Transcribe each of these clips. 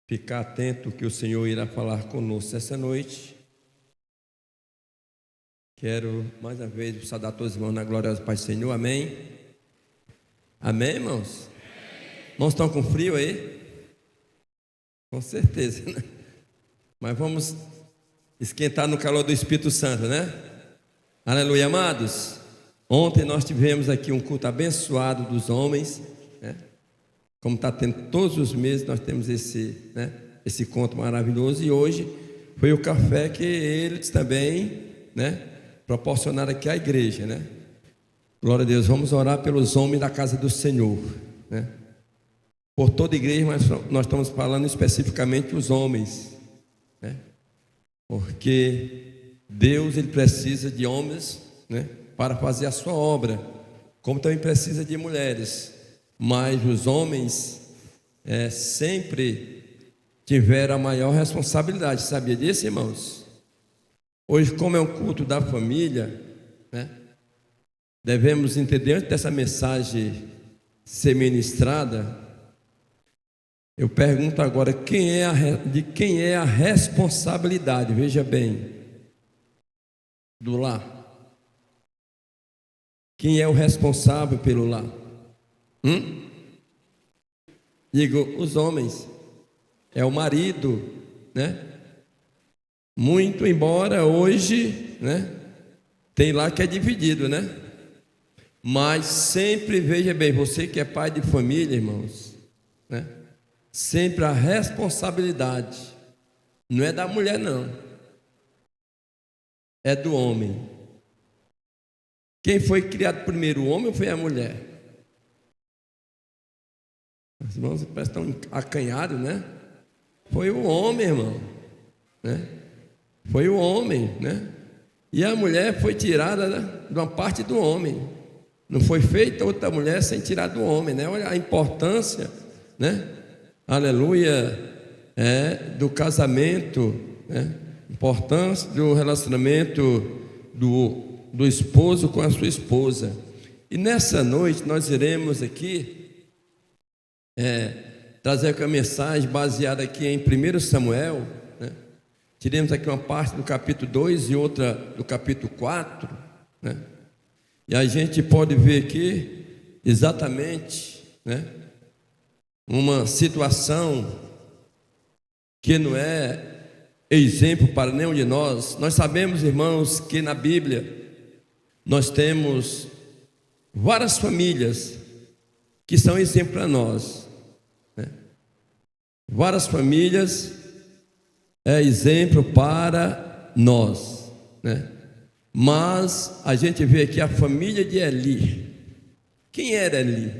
ficar atento que o Senhor irá falar conosco essa noite. Quero mais uma vez saudar todos os irmãos na gloriosa paz do Senhor, amém? Amém, irmãos? Irmãos, estão com frio aí? Com certeza, né? Mas vamos esquentar no calor do Espírito Santo, né? Aleluia, amados. Ontem nós tivemos aqui um culto abençoado dos homens, né? Como está tendo todos os meses, nós temos esse encontro maravilhoso. E hoje foi o café que eles também, né, proporcionaram aqui à igreja, né? Glória a Deus. Vamos orar pelos homens da casa do Senhor, né? Por toda a igreja, mas nós estamos falando especificamente os homens, né? Porque Deus, ele precisa de homens, né, para fazer a sua obra, como também precisa de mulheres. Mas os homens sempre tiveram a maior responsabilidade. Sabia disso, irmãos? Hoje, como é um culto da família, né, devemos entender, antes dessa mensagem ser ministrada, eu pergunto agora, de quem é a responsabilidade? Veja bem, do lar. Quem é o responsável pelo lar? Digo, os homens. É o marido, né? Muito embora hoje, né, tem lá que é dividido, né? Mas sempre, veja bem, você que é pai de família, irmãos, né, sempre a responsabilidade não é da mulher, não, é do homem. Quem foi criado primeiro, o homem ou foi a mulher? Os irmãos parecem que estão acanhados, né? Foi o homem, irmão, né? Foi o homem, né? E a mulher foi tirada, né, de uma parte do homem. Não foi feita outra mulher sem tirar do homem, né? Olha a importância, né? Aleluia, do casamento, né? Importância do relacionamento do esposo com a sua esposa. E nessa noite nós iremos aqui trazer aqui uma mensagem baseada aqui em 1 Samuel, né? Tiremos aqui uma parte do capítulo 2 e outra do capítulo 4, né? E a gente pode ver aqui exatamente, né, uma situação que não é exemplo para nenhum de nós. Nós sabemos, irmãos, que na Bíblia nós temos várias famílias que são exemplo para nós, né? Várias famílias exemplo para nós, né? Mas a gente vê aqui a família de Eli. Quem era Eli?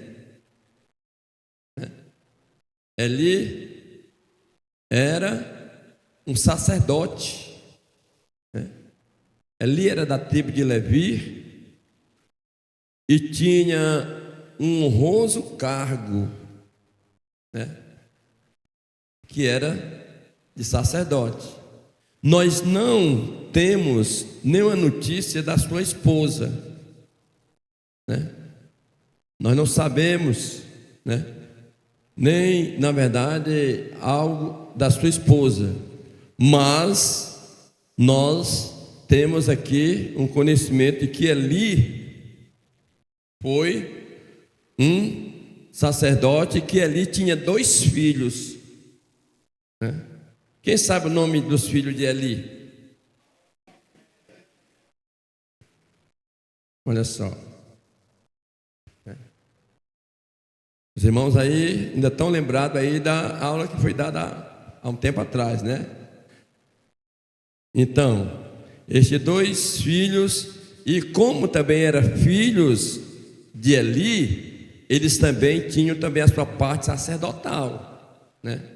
Eli era um sacerdote, né? Eli era da tribo de Levi e tinha um honroso cargo, né, que era de sacerdote. Nós não temos nenhuma notícia da sua esposa, né? Nós não sabemos, né, nem, na verdade, algo da sua esposa, mas nós temos aqui um conhecimento de que Eli foi um sacerdote, que Eli tinha 2 filhos, né? Quem sabe o nome dos filhos de Eli? Olha só, os irmãos aí ainda estão lembrados aí da aula que foi dada há um tempo atrás, né? Então, estes 2 filhos, e como também eram filhos de Eli, eles também tinham também a sua parte sacerdotal, né?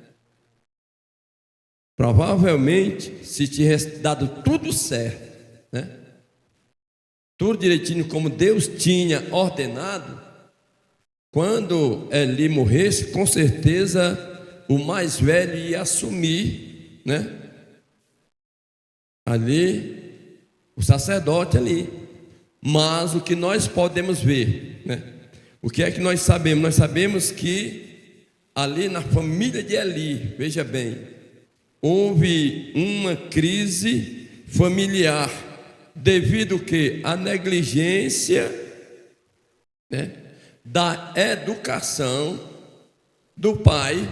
Provavelmente, se tivesse dado tudo certo, né, tudo direitinho como Deus tinha ordenado, quando Eli morresse, com certeza o mais velho ia assumir, né, ali, o sacerdote ali. Mas o que nós podemos ver, né, o que é que nós sabemos? Nós sabemos que ali na família de Eli, veja bem, houve uma crise familiar, devido que à negligência, né, da educação do pai,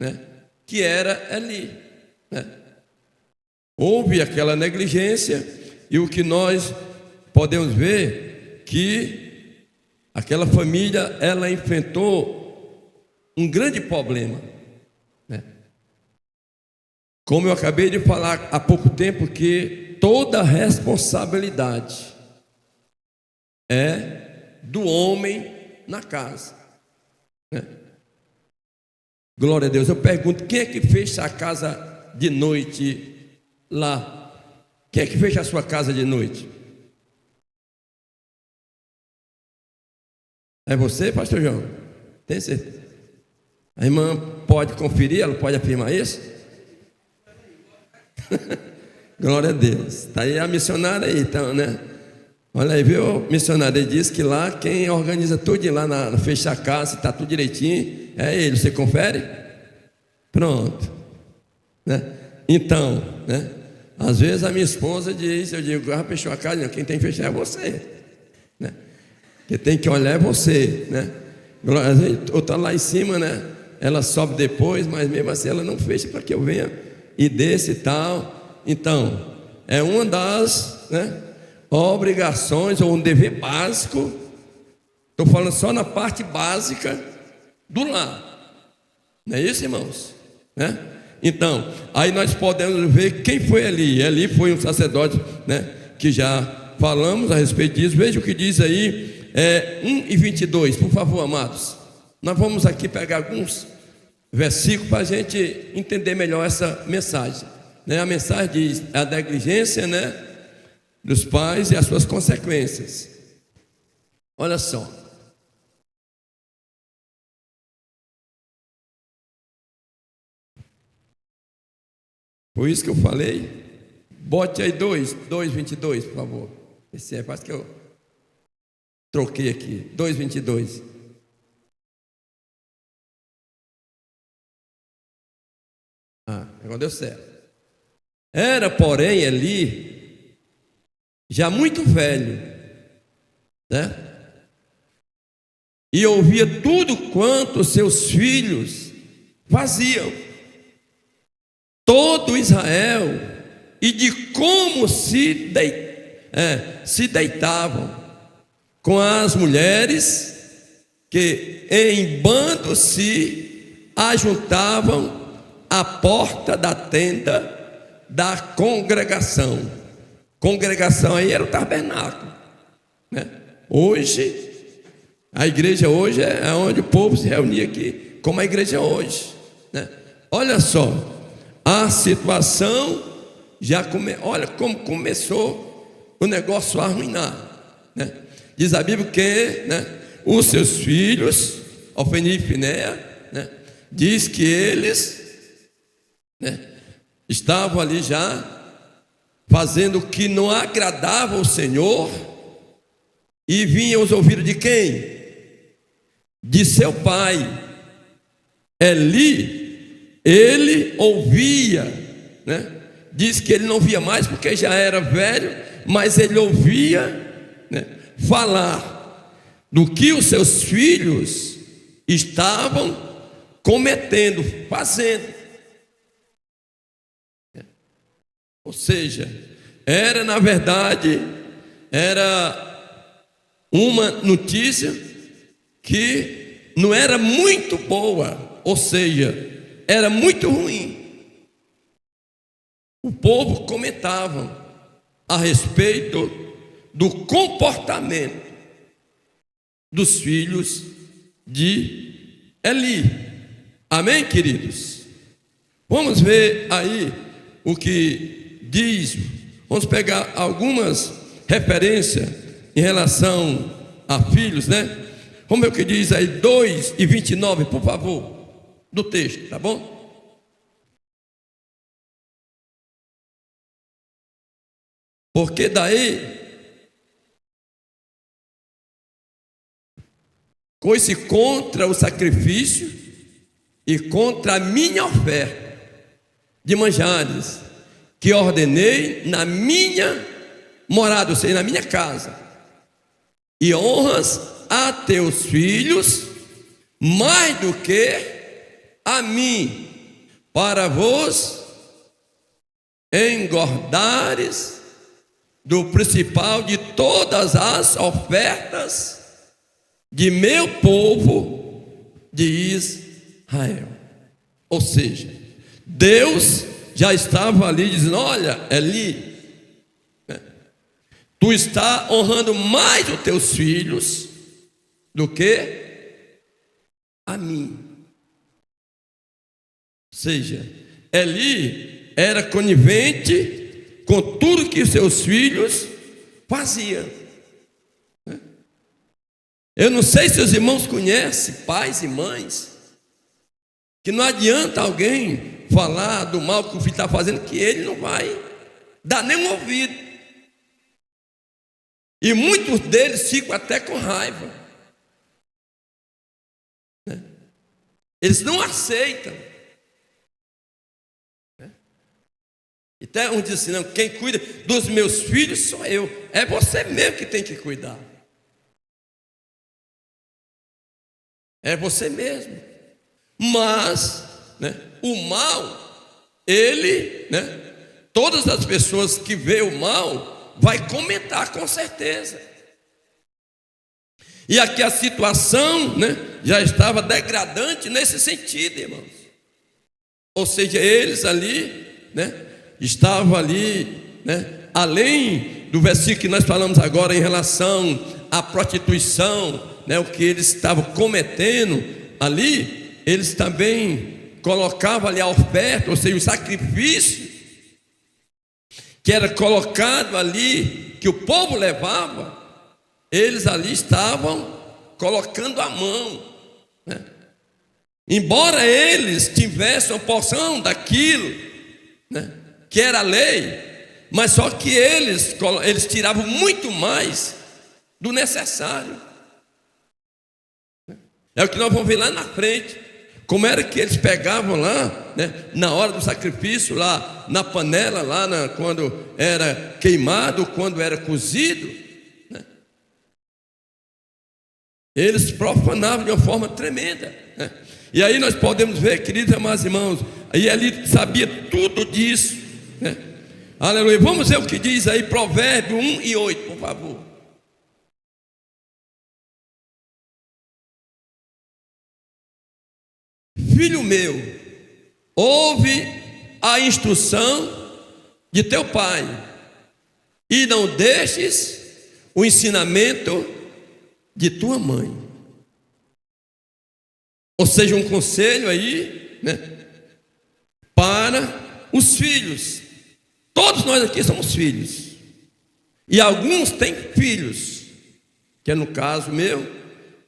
né, que era Eli, né? Houve aquela negligência, e o que nós podemos ver que aquela família, ela enfrentou um grande problema, né? Como eu acabei de falar há pouco tempo, que toda responsabilidade é do homem na casa, né? Glória a Deus. Eu pergunto, quem é que fecha a casa de noite lá? Quem é que fecha a sua casa de noite? É você, pastor João? Tem certeza? A irmã pode conferir, ela pode afirmar isso? Glória a Deus. Está aí a missionária aí, então, né? Olha aí, viu, missionária? Ele diz que lá quem organiza tudo lá na fechar a casa, está tudo direitinho, é ele. Você confere? Pronto, né? Então, né? Às vezes a minha esposa diz, eu digo, fechou a casa, não, quem tem que fechar é você, né? Quem tem que olhar é você, né? Eu estou lá em cima, né? Ela sobe depois, mas mesmo assim ela não fecha para que eu venha e desça e tal. Então, é uma das, né, obrigações ou um dever básico. Estou falando só na parte básica do lar, não é isso, irmãos? Né? Então, aí nós podemos ver quem foi Eli. Eli foi um sacerdote, né, que já falamos a respeito disso. Veja o que diz aí, 1:22, por favor, amados. Nós vamos aqui pegar alguns versículos para a gente entender melhor essa mensagem, né? A mensagem diz a negligência, né, dos pais e as suas consequências. Olha só. Por isso que eu falei. Bote aí 2:22, por favor. Esse é, quase que eu troquei aqui. 2:22. Agora deu certo. Era, porém, Eli já muito velho, né? E ouvia tudo quanto seus filhos faziam, todo Israel, e de como se deitavam com as mulheres que em bando se ajuntavam à porta da tenda da congregação. Congregação aí era o tabernáculo, né? Hoje, a igreja hoje é onde o povo se reunia aqui, como a igreja hoje, né? Olha só, a situação olha como começou o negócio a arruinar, né? Diz a Bíblia que, né, os seus filhos, Ofni e Finéia, né, diz que eles, né, estavam ali já fazendo o que não agradava ao Senhor, e vinha aos ouvidos de quem? De seu pai Eli. Ele ouvia, né? Diz que ele não via mais porque já era velho, mas ele ouvia, né, falar do que os seus filhos estavam cometendo, fazendo. Ou seja, era, na verdade, era uma notícia que não era muito boa, ou seja, era muito ruim. O povo comentava a respeito do comportamento dos filhos de Eli. Amém, queridos? Vamos ver aí o que diz. Vamos pegar algumas referências em relação a filhos, né? Vamos ver o que diz aí, 2:29, por favor, do texto, tá bom? Porque daí foi-se contra o sacrifício e contra a minha oferta de manjares, que ordenei na minha morada, ou seja, na minha casa, e honras a teus filhos mais do que a mim, para vos engordares do principal de todas as ofertas de meu povo de Israel. Ou seja, Deus já estava ali dizendo: olha, Eli, tu está honrando mais os teus filhos do que a mim. Ou seja, Eli era conivente com tudo que seus filhos faziam. Eu não sei se os irmãos conhecem, pais e mães, que não adianta alguém falar do mal que o filho está fazendo, que ele não vai dar nem um ouvido. E muitos deles ficam até com raiva. Eles não aceitam. Então um diz assim: não, quem cuida dos meus filhos sou eu. É você mesmo que tem que cuidar. É você mesmo. Mas, o mal, ele, todas as pessoas que vê o mal vai comentar com certeza. E aqui a situação, já estava degradante nesse sentido, irmãos. Ou seja, eles ali, estavam ali, além do versículo que nós falamos agora em relação à prostituição, o que eles estavam cometendo ali, eles também colocavam ali a oferta, ou seja, o sacrifício que era colocado ali, que o povo levava, eles ali estavam colocando a mão, embora eles tivessem uma porção daquilo, que era a lei, mas só que eles tiravam muito mais do necessário. É o que nós vamos ver lá na frente, como era que eles pegavam lá, na hora do sacrifício, lá na panela, lá quando era queimado, quando era cozido, eles profanavam de uma forma tremenda. E aí nós podemos ver, queridos e amados irmãos, aí ele sabia tudo disso. Aleluia. Vamos ver o que diz aí Provérbios 1:8, por favor. Filho meu, ouve a instrução de teu pai, e não deixes o ensinamento de tua mãe. Ou seja, um conselho aí, para os filhos. Todos nós aqui somos filhos, e alguns têm filhos, que é no caso meu,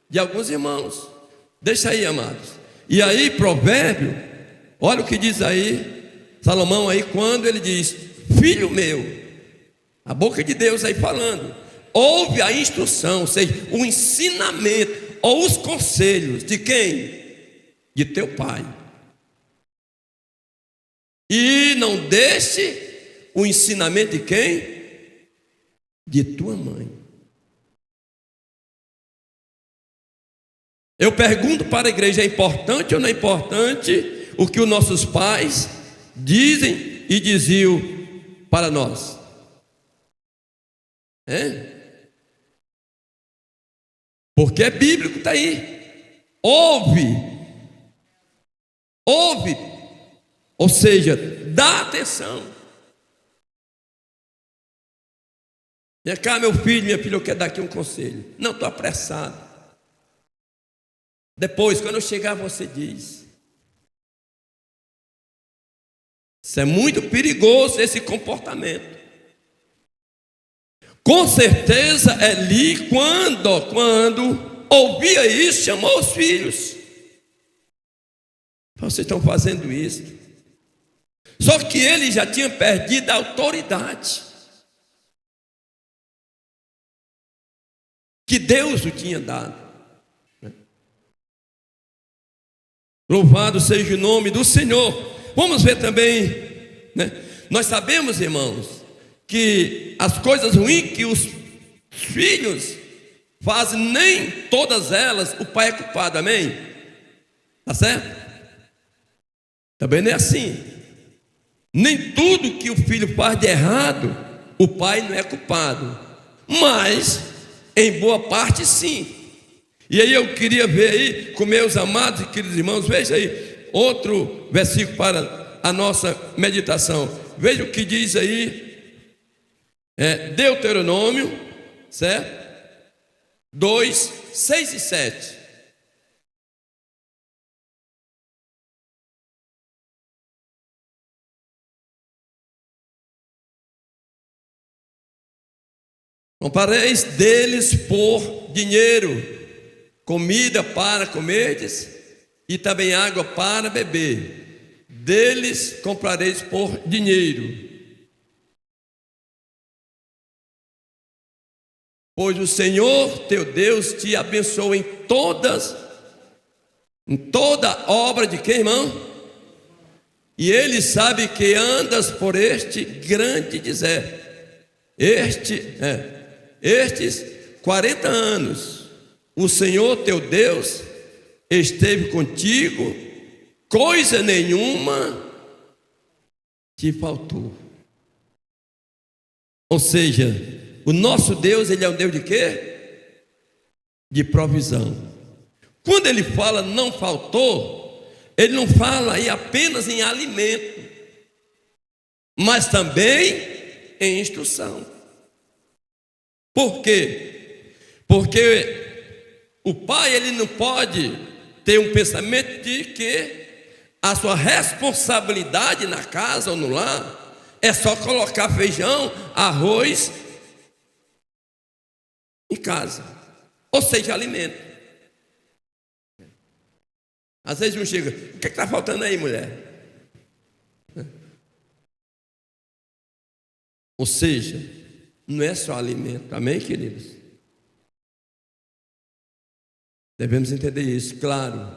de alguns irmãos. Deixa aí, amados. E aí, provérbio, olha o que diz aí Salomão aí, quando ele diz: filho meu, a boca de Deus aí falando, ouve a instrução, ou seja, o ensinamento, ou os conselhos de quem? De teu pai. E não deixe o ensinamento de quem? De tua mãe. Eu pergunto para a igreja: é importante ou não é importante o que os nossos pais dizem e diziam para nós? Porque é bíblico, está aí. Ouve, ou seja, dá atenção. Vem cá, meu filho, minha filha, eu quero dar aqui um conselho. Não, estou apressado. Depois, quando eu chegar, você diz. Isso é muito perigoso, esse comportamento. Com certeza, Eli, quando ouvia isso, chamou os filhos. Vocês estão fazendo isso. Só que ele já tinha perdido a autoridade que Deus o tinha dado. Louvado seja o nome do Senhor. Vamos ver também, né? Nós sabemos, irmãos, que as coisas ruins que os filhos fazem, nem todas elas o pai é culpado, amém? Tá certo? Também não é assim. Nem tudo que o filho faz de errado, o pai não é culpado, mas em boa parte sim. E aí eu queria ver aí com meus amados e queridos irmãos, veja aí outro versículo para a nossa meditação. Veja o que diz aí, Deuteronômio, certo? 2, 6 e 7. Compareis deles por dinheiro, comida para comerdes e também água para beber. Deles comprareis por dinheiro. Pois o Senhor teu Deus te abençoa em toda obra de quem, irmão? E ele sabe que andas por este grande deserto. Estes 40 anos, o Senhor teu Deus esteve contigo, coisa nenhuma te faltou. Ou seja, o nosso Deus, ele é um Deus de quê? De provisão. Quando ele fala não faltou, ele não fala aí apenas em alimento, mas também em instrução. Por quê? Porque o pai, ele não pode ter um pensamento de que a sua responsabilidade na casa ou no lar é só colocar feijão, arroz em casa, ou seja, alimento. Às vezes um chega, o que está faltando aí, mulher? Ou seja, não é só alimento, amém, queridos? Devemos entender isso, claro.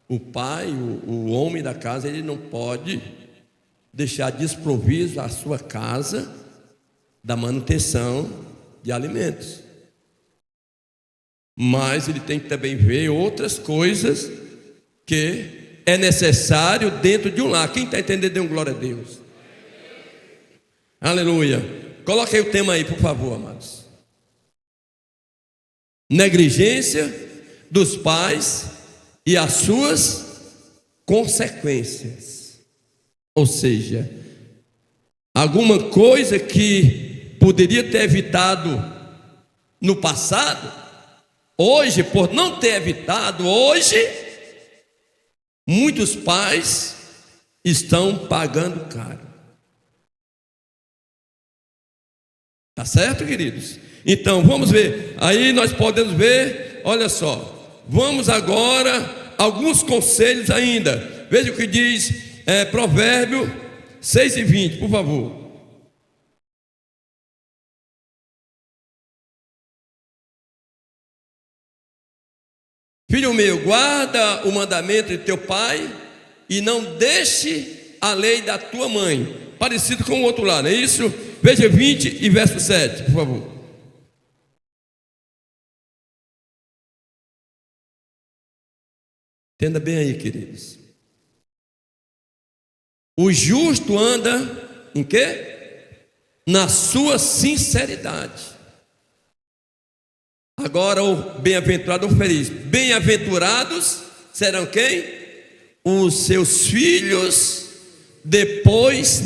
O pai, o homem da casa, ele não pode deixar desprovido a sua casa da manutenção de alimentos. Mas ele tem que também ver outras coisas que é necessário dentro de um lar. Quem está entendendo, dê um glória a Deus. Aleluia. Coloque aí o tema aí, por favor, amados. Negligência dos pais e as suas consequências. Ou seja, alguma coisa que poderia ter evitado no passado, hoje, por não ter evitado, hoje, muitos pais estão pagando caro. Tá certo, queridos? Então, vamos ver. Aí nós podemos ver, olha só. Vamos agora, alguns conselhos ainda. Veja o que diz Provérbio 6 e 20, por favor. Filho meu, guarda o mandamento de teu pai e não deixe a lei da tua mãe. Parecido com o outro lado, não é isso? Veja 20 e verso 7, por favor. Entenda bem aí, queridos. O justo anda em quê? Na sua sinceridade. Agora o bem-aventurado ou feliz. Bem-aventurados serão quem? Os seus filhos depois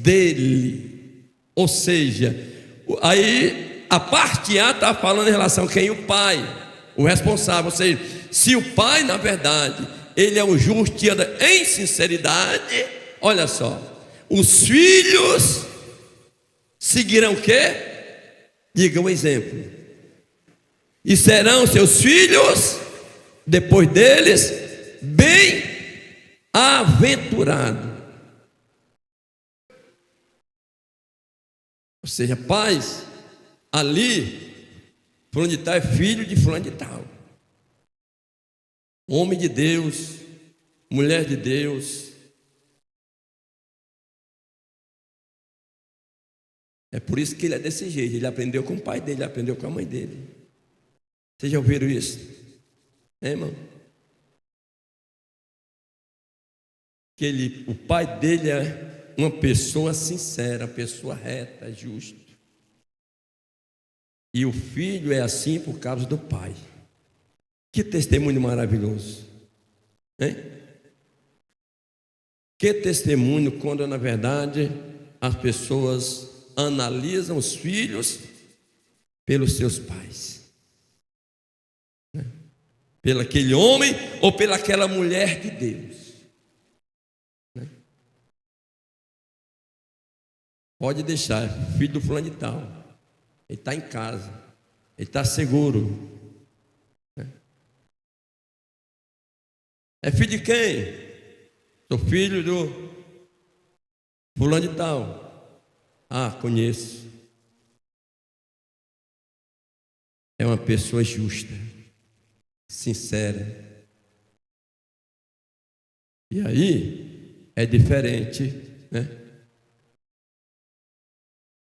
dele. Ou seja, aí a parte A está falando em relação a quem? O pai, o responsável. Ou seja, se o pai, na verdade, ele é um justo e anda em sinceridade, olha só, os filhos seguirão o quê? Diga um exemplo. E serão seus filhos, depois deles, bem-aventurados. Ou seja, pais, ali, fulano de tal é filho de fulano de tal. Homem de Deus, mulher de Deus. É por isso que ele é desse jeito. Ele aprendeu com o pai dele, ele aprendeu com a mãe dele. Vocês já ouviram isso? Irmão? Que o pai dele é uma pessoa sincera, uma pessoa reta, justa. E o filho é assim por causa do pai. Que testemunho maravilhoso. Hein? Que testemunho quando na verdade as pessoas analisam os filhos pelos seus pais, né? Pelo aquele homem ou pelaquela mulher de Deus, né? Pode deixar, filho do fulano de tal, ele está em casa, ele está seguro, né? É filho de quem? Sou filho do fulano de tal. Ah, conheço. É uma pessoa justa, sincera. E aí é diferente, né?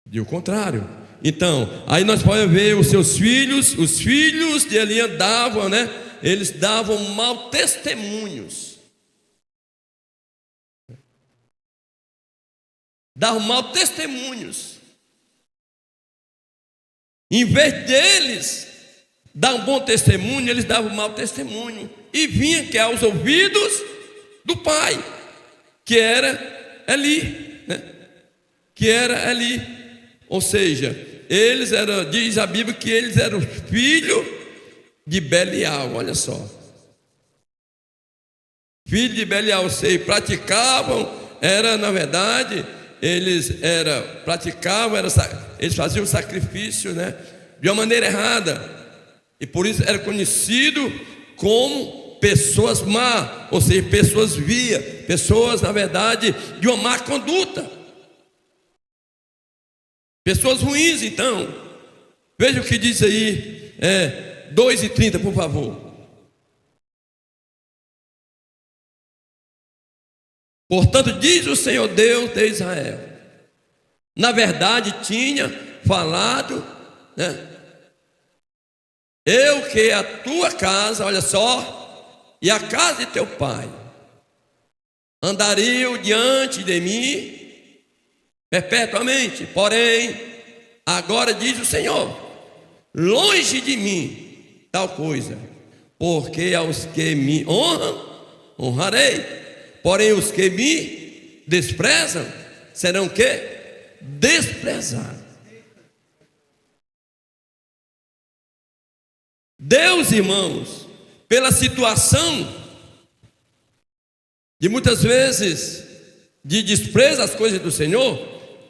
Do contrário. Então, aí nós podemos ver os seus filhos, os filhos de Eli andavam, né? Eles davam mau testemunhos. Davam mau testemunhos. Em vez deles dar um bom testemunho, eles davam mau testemunho. E vinha que aos ouvidos do pai, que era Eli, né? Que era Eli. Ou seja, eles eram, diz a Bíblia que eles eram filhos de Belial, olha só. Filho de Belial, ou seja, praticavam, era na verdade, eles faziam sacrifício, né, de uma maneira errada, e por isso era conhecido como pessoas má, ou seja, pessoas pessoas na verdade de uma má conduta, pessoas ruins. Então, veja o que diz aí, 2:30, por favor. Portanto, diz o Senhor Deus de Israel, na verdade tinha falado, né? Eu que a tua casa, olha só, e a casa de teu pai andariam diante de mim perpetuamente. Porém, agora diz o Senhor, longe de mim tal coisa, porque aos que me honram, honrarei. Porém, os que me desprezam serão o quê? Desprezados. Deus, irmãos, pela situação de muitas vezes de desprezo às coisas do Senhor,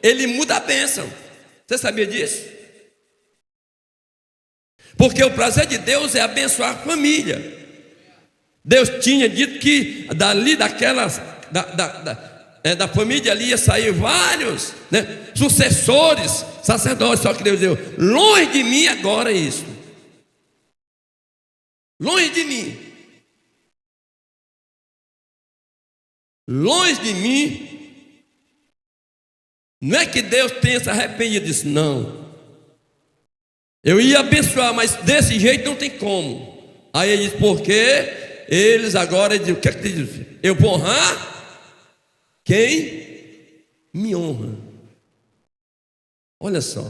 Ele muda a bênção. Você sabia disso? Porque o prazer de Deus é abençoar a família. Deus tinha dito que dali da família ali ia sair vários, né, sucessores, sacerdotes. Só que Deus deu, longe de mim agora isso. Longe de mim. Longe de mim. Não é que Deus tenha se arrependido disso, não. Eu ia abençoar, mas desse jeito não tem como. Aí ele diz, porque eles agora dizem, o que é que diz? Eu vou honrar quem me honra. Olha só.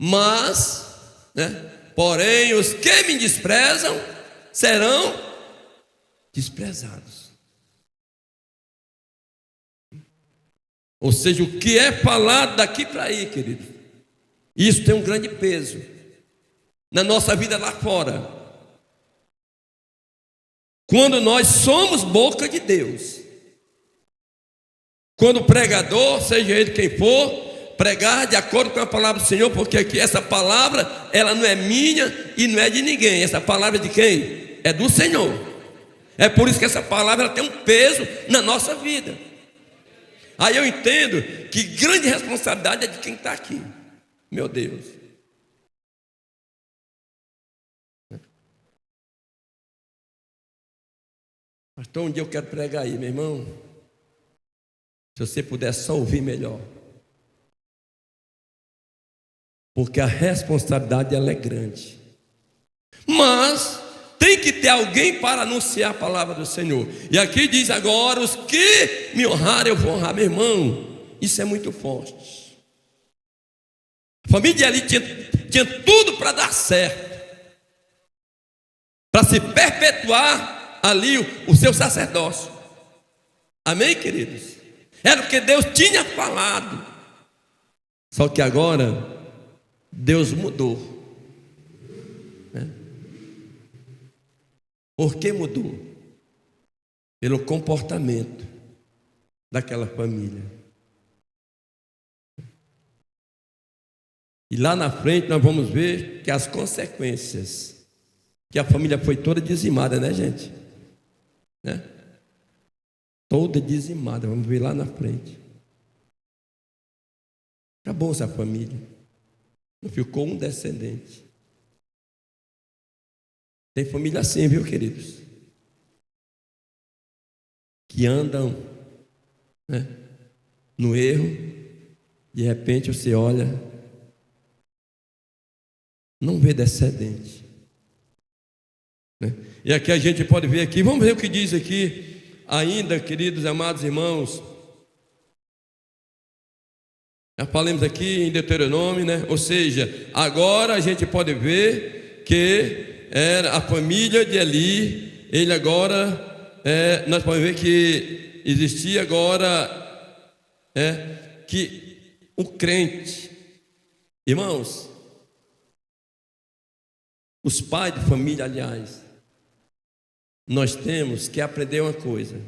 Mas, né, porém, os que me desprezam serão desprezados. Ou seja, o que é falado daqui para aí, querido, isso tem um grande peso na nossa vida lá fora. Quando nós somos boca de Deus, quando o pregador, seja ele quem for, pregar de acordo com a palavra do Senhor, porque aqui essa palavra, ela não é minha e não é de ninguém. Essa palavra é de quem? É do Senhor. É por isso que essa palavra ela tem um peso na nossa vida. Aí eu entendo que grande responsabilidade é de quem está aqui. Meu Deus. Pastor, um dia eu quero pregar aí, meu irmão. Se você puder só ouvir melhor. Porque a responsabilidade ela é grande. Mas tem que ter alguém para anunciar a palavra do Senhor. E aqui diz agora: os que me honrarem, eu vou honrar. Meu irmão, isso é muito forte. A família de Eli tinha tudo para dar certo, para se perpetuar ali o seu sacerdócio. Amém, queridos? Era o que Deus tinha falado. Só que agora Deus mudou, né? Por que mudou? Pelo comportamento daquela família. E lá na frente nós vamos ver que as consequências, que a família foi toda dizimada, né, gente? Né? Toda dizimada, vamos ver lá na frente. Acabou essa família. Não ficou um descendente. Tem família assim, viu, queridos? Que andam, né, no erro. De repente você olha, não vê descendente, né? E aqui a gente pode ver aqui, vamos ver o que diz aqui ainda, queridos amados irmãos. Já falamos aqui em Deuteronômio, né? Ou seja, agora a gente pode ver que era a família de Eli. Ele agora, nós podemos ver que existia agora, que o crente, irmãos, os pais de família, aliás, nós temos que aprender uma coisa.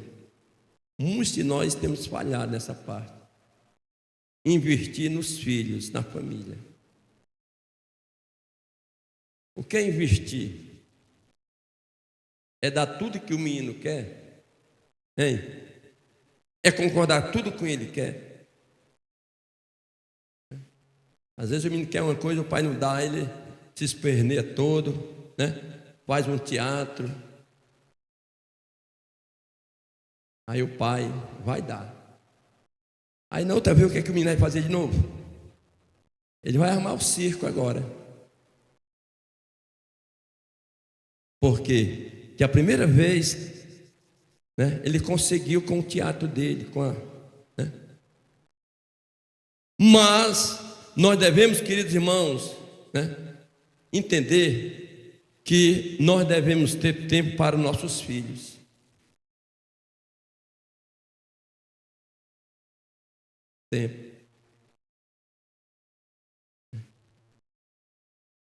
Muitos de nós temos falhado nessa parte. Investir nos filhos, na família. O que é investir? É dar tudo que o menino quer? Hein? É concordar tudo com ele quer? Às vezes o menino quer uma coisa, o pai não dá, ele se esperneia todo, né? Faz um teatro. Aí o pai vai dar. Aí na outra vez o que é que o menino vai fazer de novo? Ele vai armar o circo agora. Por quê? Que a primeira vez, né, ele conseguiu com o teatro dele, né? Mas nós devemos, queridos irmãos, né, entender que nós devemos ter tempo para os nossos filhos. Tempo.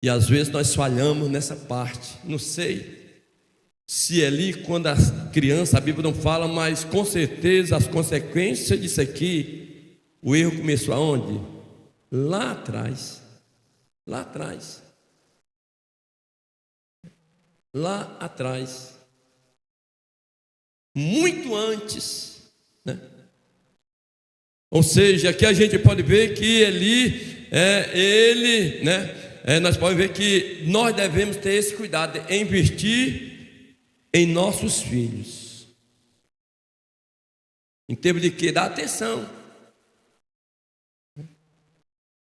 E às vezes nós falhamos nessa parte. Não sei se ali, quando a criança, a Bíblia não fala, mas com certeza as consequências disso aqui, o erro começou aonde? Lá atrás. Lá atrás. Lá atrás. Muito antes, né? Ou seja, aqui a gente pode ver que ele, né? Nós podemos ver que nós devemos ter esse cuidado de investir em nossos filhos. Em termos de quê? Dar atenção.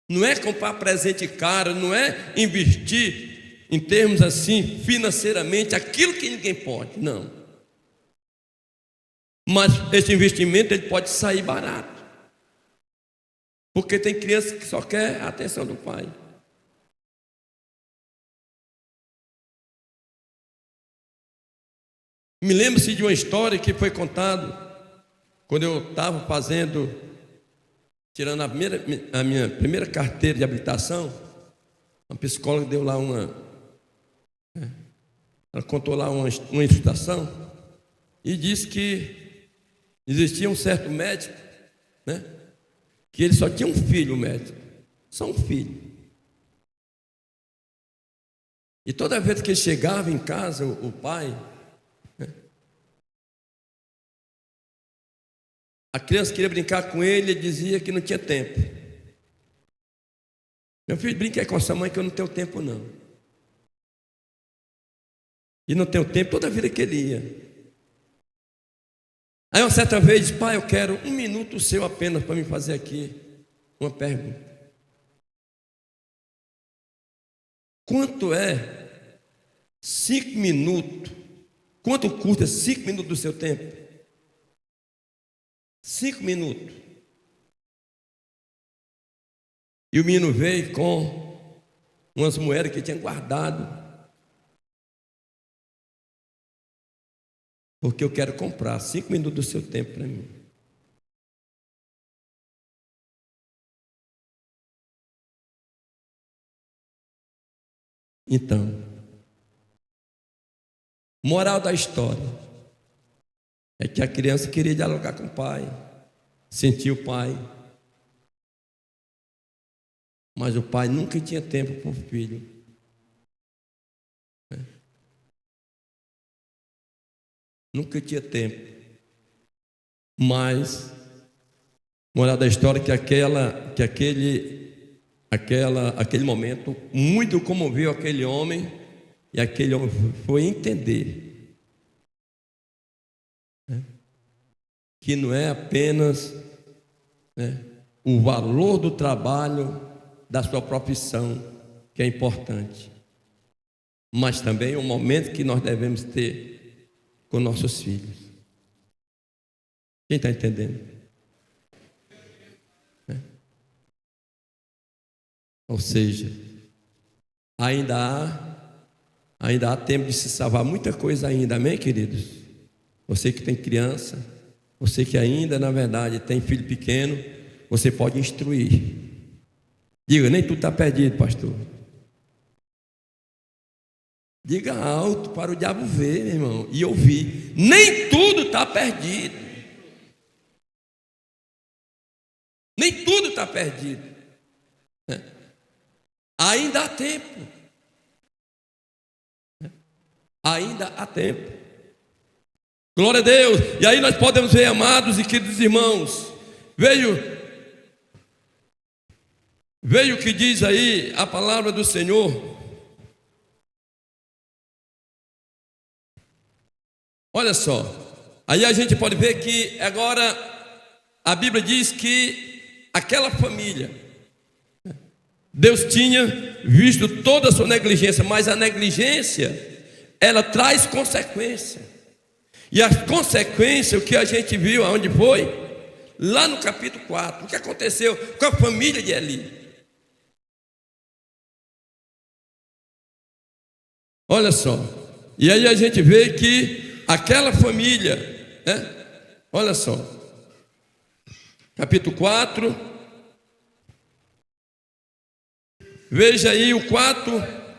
Não é comprar presente caro, não é investir em termos assim, financeiramente, aquilo que ninguém pode, não. Mas esse investimento ele pode sair barato. Porque tem criança que só quer a atenção do pai. Me lembro-se de uma história que foi contada quando eu estava tirando a minha primeira carteira de habilitação. Uma psicóloga deu lá ela contou lá uma instituição e disse que existia um certo médico, né? Que ele só tinha um filho, o médico, só um filho. E toda vez que ele chegava em casa, o pai, né, a criança queria brincar com ele, ele dizia que não tinha tempo. Meu filho, brinca aí com a sua mãe que eu não tenho tempo não. E não tenho tempo toda a vida que ele ia. Aí uma certa vez disse: pai, eu quero 1 minuto seu apenas para me fazer aqui uma pergunta. Quanto é 5 minutos? Quanto custa 5 minutos do seu tempo? 5 minutos. E o menino veio com umas moedas que tinha guardado. Porque eu quero comprar 5 minutos do seu tempo para mim. Então, moral da história é que a criança queria dialogar com o pai, sentir o pai, mas o pai nunca tinha tempo para o filho. Nunca tinha tempo. Mas moral da história é que aquele momento muito comoveu aquele homem, e aquele homem foi entender que não é apenas o valor do trabalho da sua profissão que é importante, mas também o momento que nós devemos ter com nossos filhos. Quem está entendendo? Ou seja, ainda há tempo de se salvar muita coisa ainda, amém, queridos? Você que tem criança, você que ainda, na verdade, tem filho pequeno, você pode instruir. Diga: nem tudo está perdido, pastor. Diga alto para o diabo ver, meu irmão, e ouvir. Nem tudo está perdido. Nem tudo está perdido. Ainda há tempo. Ainda há tempo. Glória a Deus. E aí nós podemos ver, amados e queridos irmãos, veio o que diz aí a palavra do Senhor. Olha só, aí a gente pode ver que agora a Bíblia diz que aquela família, Deus tinha visto toda a sua negligência, mas a negligência, ela traz consequência. E a consequência, o que a gente viu, aonde foi? Lá no capítulo 4, o que aconteceu com a família de Eli. Olha só, e aí a gente vê que aquela família, olha só, capítulo 4, veja aí o 4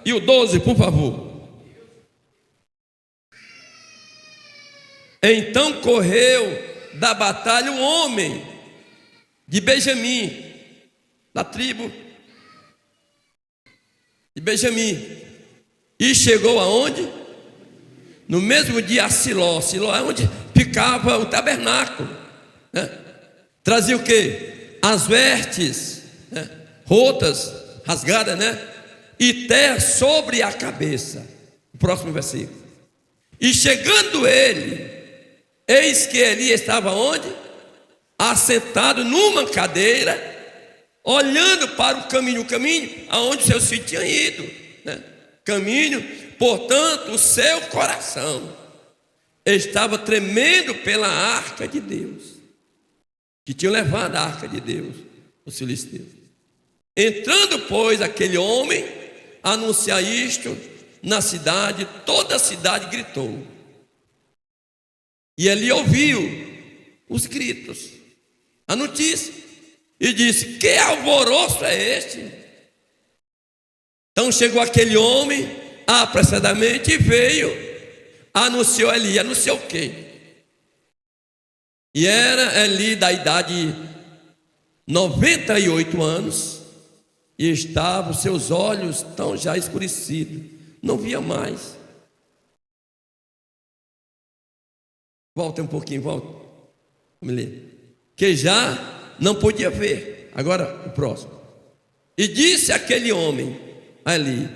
e o 12, por favor. Então correu da batalha um homem de Benjamim, da tribo de Benjamim, e chegou aonde? No mesmo dia a Siló. Siló é onde ficava o tabernáculo, Trazia o quê? As vestes, rotas, rasgadas, e terra sobre a cabeça. O próximo versículo. E chegando ele, eis que Eli estava onde? Assentado numa cadeira, olhando para o caminho aonde seus filhos tinham ido, Caminho, portanto, o seu coração estava tremendo pela arca de Deus, que tinha levado a arca de Deus, os filisteus. Entrando, pois, aquele homem a anunciar isto na cidade, toda a cidade gritou. E ele ouviu os gritos, a notícia, e disse: que alvoroço é este? Então chegou aquele homem apressadamente e veio, anunciou Eli. Anunciou o quê? E era Eli da idade 98 anos, e estavam seus olhos tão já escurecidos, não via mais. Volta um pouquinho, volta. Vamos ler. Que já não podia ver. Agora o próximo. E disse aquele homem ali: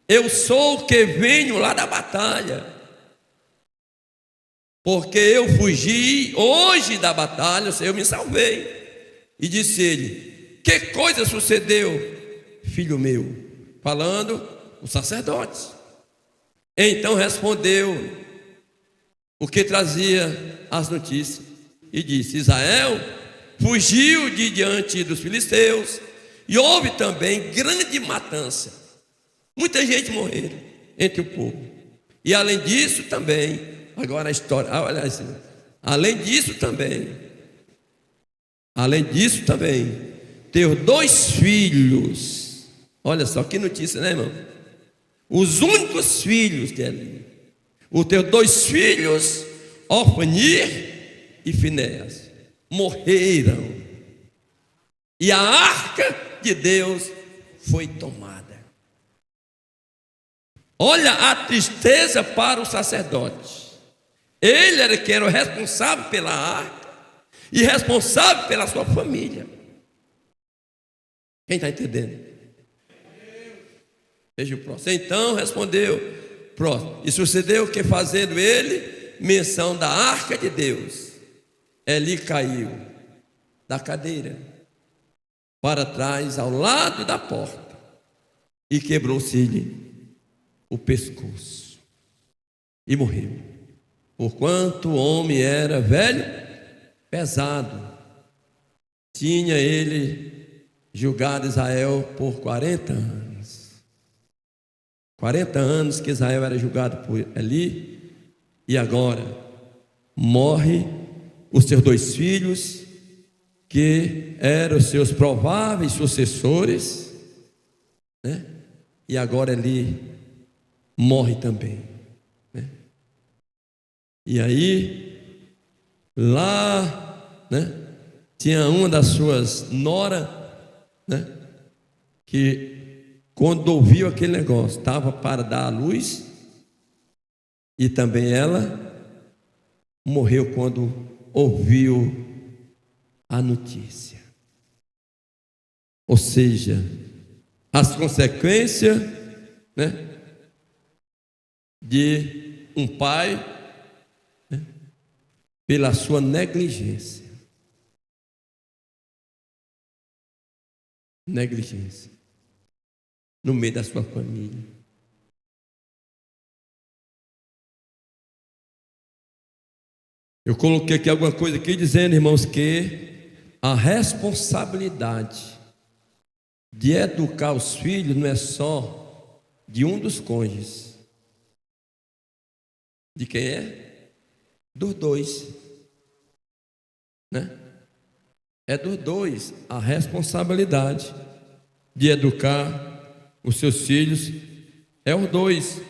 eu sou o que venho lá da batalha. porque eu fugi hoje da batalha, eu me salvei. E disse ele: que coisa sucedeu, filho meu? Falando os sacerdotes. Então respondeu o que trazia as notícias e disse: Israel fugiu de diante dos filisteus, e houve também grande matança. Muita gente morreu entre o povo. E além disso também, agora a história, olha assim, além disso também, teve 2 filhos. Olha só que notícia, né, irmão? Os únicos filhos dele, os teus 2 filhos, Ofni e Finéias, morreram. E a arca de Deus foi tomada. Olha a tristeza para o sacerdote. Ele era quem era o responsável pela arca e responsável pela sua família. Quem está entendendo? Veja o próximo. Então respondeu, próximo. E sucedeu que, fazendo ele menção da arca de Deus, Eli caiu da cadeira para trás, ao lado da porta, e quebrou-se-lhe o pescoço e morreu. Porquanto o homem era velho, pesado, tinha ele julgado Israel por 40 anos. 40 anos que Israel era julgado por Eli, e agora morre os seus 2 filhos, que eram os seus prováveis sucessores, né? E agora Eli morre também, né? E aí, lá, né, tinha uma das suas noras, né, que quando ouviu aquele negócio, estava para dar à luz, e também ela morreu quando ouviu a notícia. Ou seja, as consequências, né, de um pai, né, pela sua negligência. Negligência no meio da sua família. Eu coloquei aqui alguma coisa aqui dizendo, irmãos, que a responsabilidade de educar os filhos não é só de um dos cônjuges. De quem é? Dos 2, né? É dos 2 a responsabilidade de educar os seus filhos, é os 2.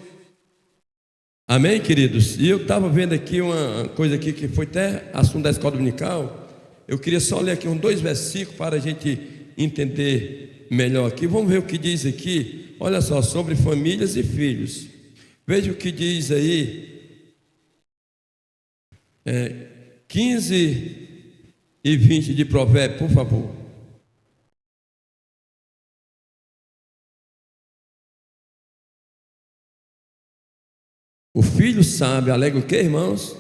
Amém, queridos? E eu estava vendo aqui uma coisa aqui que foi até assunto da escola dominical. Eu queria só ler aqui uns 2 versículos para a gente entender melhor aqui. Vamos ver o que diz aqui. Olha só, sobre famílias e filhos. Veja o que diz aí, 15 e 20 de Provérbios, por favor. O filho sábio alega o que, irmãos?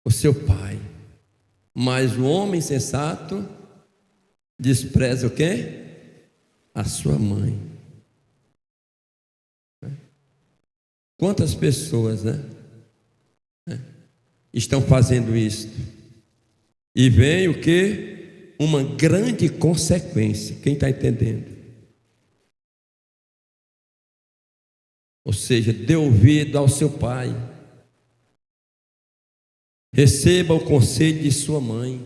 O seu pai. Mas o homem sensato despreza o quê? A sua mãe. Quantas pessoas, né, estão fazendo isso? E vem o que? Uma grande consequência. Quem está entendendo? Ou seja, dê ouvido ao seu pai. Receba o conselho de sua mãe.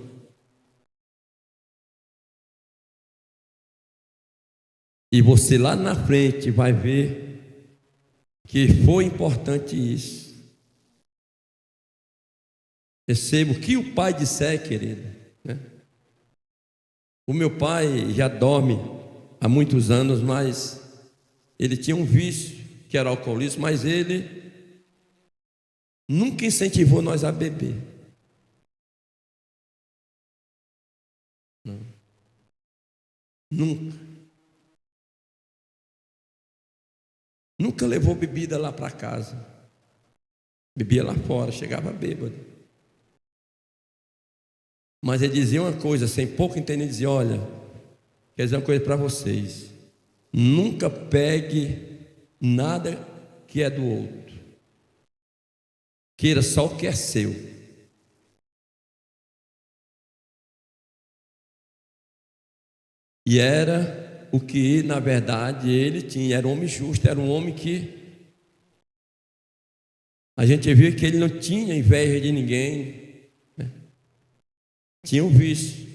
E você lá na frente vai ver que foi importante isso. Receba o que o pai disser, querido, né? O meu pai já dorme há muitos anos, mas ele tinha um vício, que era alcoolismo, mas ele nunca incentivou nós a beber. Não. Nunca. Nunca levou bebida lá para casa. Bebia lá fora, chegava bêbado. Mas ele dizia uma coisa, sem pouco entender, dizia: olha, quer dizer uma coisa para vocês: nunca pegue nada que é do outro, queira só o que é seu. E era o que na verdade ele tinha, era um homem justo, era um homem que a gente viu que ele não tinha inveja de ninguém, né? Tinha um vício,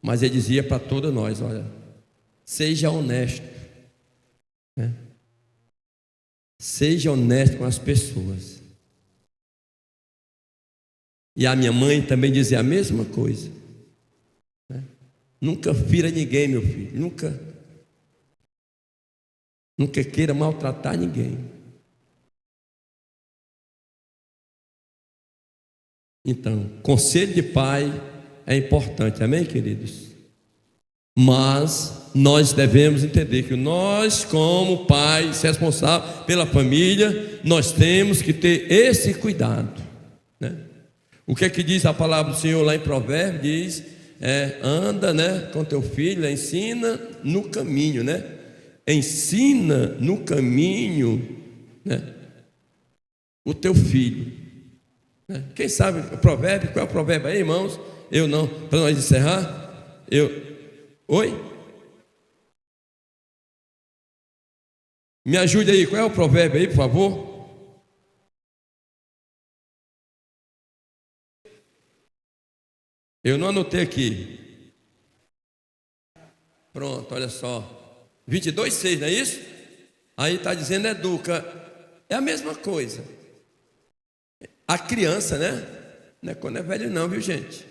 mas ele dizia para todos nós: olha, seja honesto, né? Seja honesto com as pessoas. E a minha mãe também dizia a mesma coisa, né? Nunca fira ninguém, meu filho, nunca queira maltratar ninguém. Então, conselho de pai é importante, amém, queridos? Mas nós devemos entender que nós, como pais responsáveis pela família, nós temos que ter esse cuidado, né? O que é que diz a palavra do Senhor lá em Provérbios? Diz: anda, né, com teu filho, ensina no caminho, né? Ensina no caminho, né, o teu filho. Quem sabe o provérbio? Qual é o provérbio aí, irmãos? Eu não, para nós encerrar. Oi? Me ajude aí, qual é o provérbio aí, por favor? Eu não anotei aqui. Pronto, olha só. 22:6, não é isso? Aí está dizendo: educa. É a mesma coisa. A criança, né? Não é quando é velho não, viu, gente?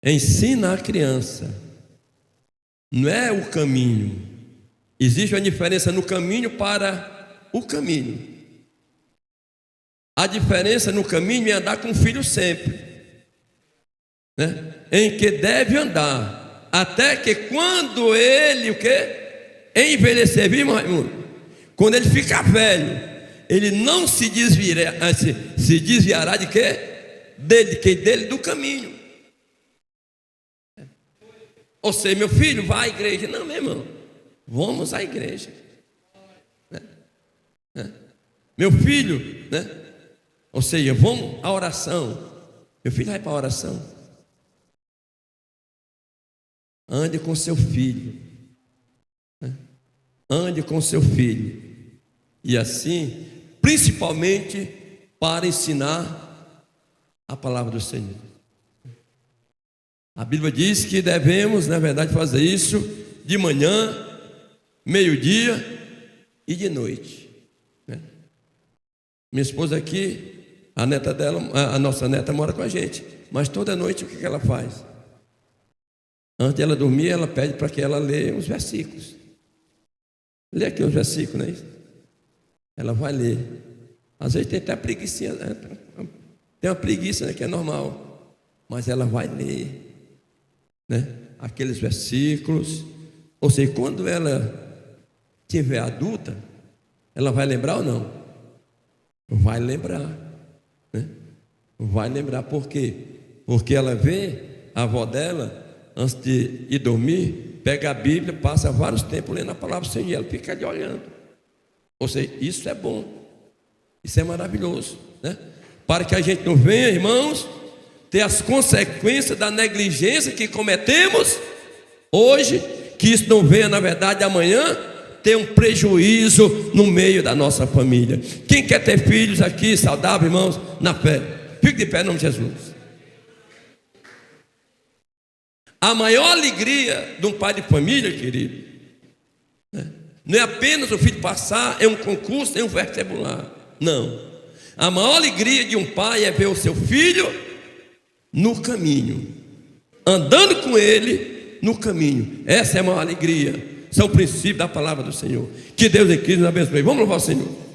Ensina a criança. Não é o caminho. Existe uma diferença no caminho para o caminho. A diferença no caminho é andar com o filho sempre, né? Em que deve andar, até que quando ele, o quê? Envelhecer, viu, irmão? Quando ele ficar velho, ele não se desviará de quê? Dele do caminho. Ou seja, meu filho, vai à igreja. Não, meu irmão, vamos à igreja, né? Meu filho, né? Ou seja, vamos à oração. Meu filho vai para a oração. Ande com seu filho, né? Ande com seu filho. E assim, principalmente para ensinar a palavra do Senhor. A Bíblia diz que devemos, na verdade, fazer isso de manhã, meio-dia e de noite, né? Minha esposa aqui, a neta dela, a nossa neta mora com a gente, mas toda noite o que ela faz? Antes de ela dormir, ela pede para que ela leia uns versículos. Lê aqui uns versículos, não é isso? Ela vai ler. Às vezes tem até preguiça, né? Tem uma preguiça, né, que é normal, mas ela vai ler, né, aqueles versículos. Ou seja, quando ela tiver adulta, ela vai lembrar ou não? Vai lembrar, né? Vai lembrar. Por quê? Porque ela vê a avó dela, antes de ir dormir, pega a Bíblia, passa vários tempos lendo a palavra do Senhor, e ela fica ali olhando. Ou seja, isso é bom, isso é maravilhoso, né? Para que a gente não venha, irmãos, ter as consequências da negligência que cometemos hoje, que isso não venha, na verdade, amanhã ter um prejuízo no meio da nossa família. Quem quer ter filhos aqui saudáveis, irmãos, na fé? Fique de pé em nome de Jesus. A maior alegria de um pai de família, querido, né, não é apenas o filho passar em um concurso, em um vestibular. Não. A maior alegria de um pai é ver o seu filho no caminho, andando com ele no caminho. Essa é a maior alegria. São o princípio da palavra do Senhor. Que Deus em Cristo nos abençoe. Vamos louvar o Senhor.